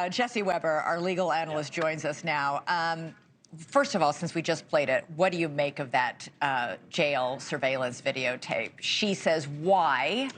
Jesse Weber, our legal analyst, joins us now. First of all, since we just played it, what do you make of that jail surveillance videotape? She says why,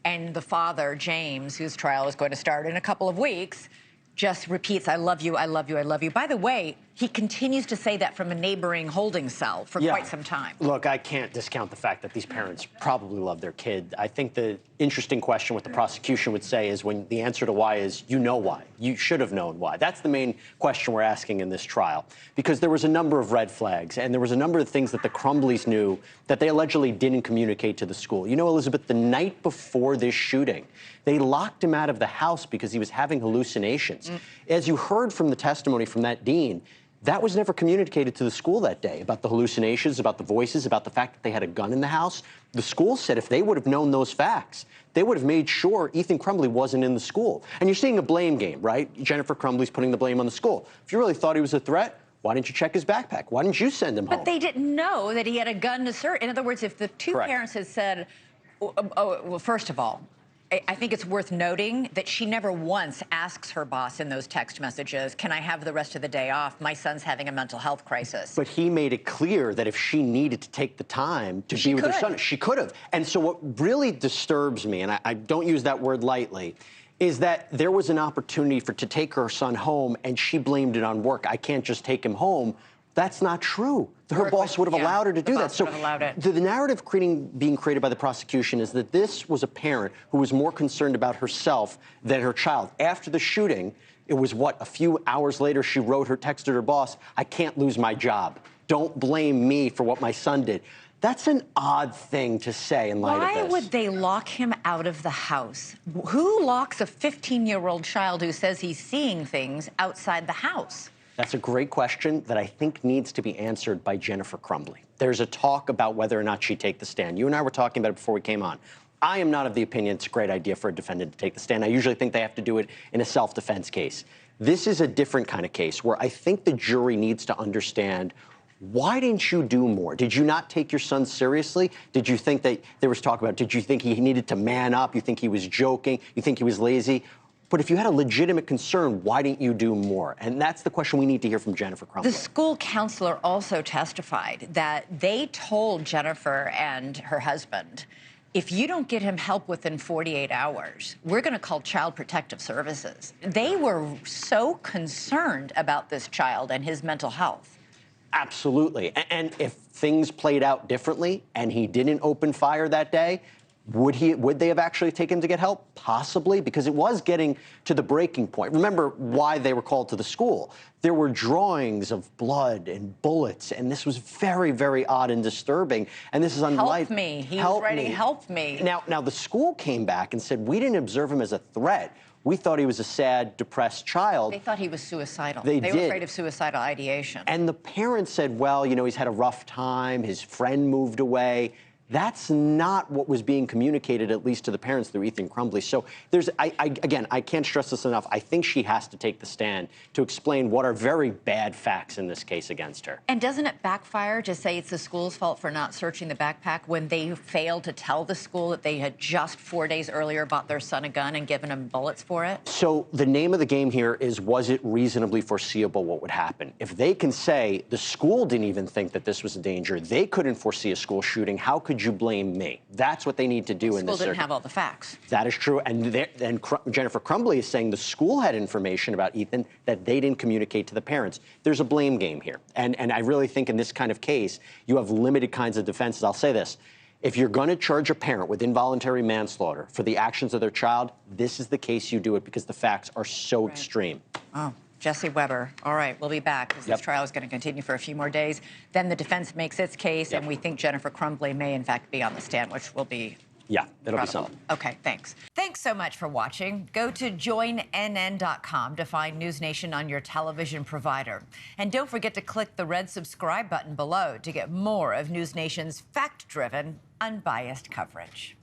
and the father, James, whose trial is going to start in a couple of weeks, just repeats, I love you, I love you, I love you. By the way, he continues to say that from a neighboring holding cell for quite some time. Look, I can't discount the fact that these parents probably love their kid. I think the interesting question what the prosecution would say is when the answer to why is, you know why. You should have known why. That's the main question we're asking in this trial. Because there was a number of red flags, and there was a number of things that the Crumbleys knew that they allegedly didn't communicate to the school. You know, Elizabeth, the night before this shooting, they locked him out of the house because he was having hallucinations. As you heard from the testimony from that dean, that was never communicated to the school that day about the hallucinations, about the voices, about the fact that they had a gun in the house. The school said if they would have known those facts, they would have made sure Ethan Crumbley wasn't in the school. And you're seeing a blame game, right? Jennifer Crumbley's putting the blame on the school. If you really thought he was a threat, why didn't you check his backpack? Why didn't you send him home? But they didn't know that he had a gun to search. In other words, if the two parents had said, well, first of all, I think it's worth noting that she never once asks her boss in those text messages, can I have the rest of the day off? My son's having a mental health crisis. But he made it clear that if she needed to take the time to be with her son, she could have. And so what really disturbs me, and I don't use that word lightly, is that there was an opportunity to take her son home, and she blamed it on work. I can't just take him home. That's not true. Her boss would have allowed her to do that. So the narrative being created by the prosecution is that this was a parent who was more concerned about herself than her child. After the shooting, it was a few hours later, she texted her boss, I can't lose my job. Don't blame me for what my son did. That's an odd thing to say in light of this. Why would they lock him out of the house? Who locks a 15-year-old child who says he's seeing things outside the house? That's a great question that I think needs to be answered by Jennifer Crumbley. There's a talk about whether or not she'd take the stand. You and I were talking about it before we came on. I am not of the opinion it's a great idea for a defendant to take the stand. I usually think they have to do it in a self-defense case. This is a different kind of case where I think the jury needs to understand, why didn't you do more? Did you not take your son seriously? Did you think that there was talk about, did you think he needed to man up? You think he was joking? You think he was lazy? But if you had a legitimate concern, why didn't you do more? And that's the question we need to hear from Jennifer Crumbley. The school counselor also testified that they told Jennifer and her husband, if you don't get him help within 48 hours, we're going to call Child Protective Services. They were so concerned about this child and his mental health. Absolutely. And if things played out differently and he didn't open fire that day, would they have actually taken him to get help? Possibly, because it was getting to the breaking point. Remember why they were called to the school. There were drawings of blood and bullets, and this was very, very odd and disturbing. And this is unlike... Help me. He was ready, help me. Now, the school came back and said, we didn't observe him as a threat. We thought he was a sad, depressed child. They thought he was suicidal. They were afraid of suicidal ideation. And the parents said, well, you know, he's had a rough time. His friend moved away. That's not what was being communicated, at least to the parents, through Ethan Crumbley. So again, I can't stress this enough. I think she has to take the stand to explain what are very bad facts in this case against her. And doesn't it backfire to say it's the school's fault for not searching the backpack when they failed to tell the school that they had just 4 days earlier bought their son a gun and given him bullets for it? So the name of the game here is, was it reasonably foreseeable what would happen? If they can say the school didn't even think that this was a danger, they couldn't foresee a school shooting, how could you blame me? That's what they need to do in this circuit. The school didn't have all the facts. That is true. And Jennifer Crumbley is saying the school had information about Ethan that they didn't communicate to the parents. There's a blame game here. And I really think in this kind of case, you have limited kinds of defenses. I'll say this. If you're going to charge a parent with involuntary manslaughter for the actions of their child, this is the case you do it because the facts are so extreme. Oh. Jesse Weber. All right, we'll be back because this trial is going to continue for a few more days. Then the defense makes its case, and we think Jennifer Crumbley may, in fact, be on the stand, which will be it'll be something. Okay, thanks. Thanks so much for watching. Go to joinnn.com to find NewsNation on your television provider. And don't forget to click the red subscribe button below to get more of NewsNation's fact-driven, unbiased coverage.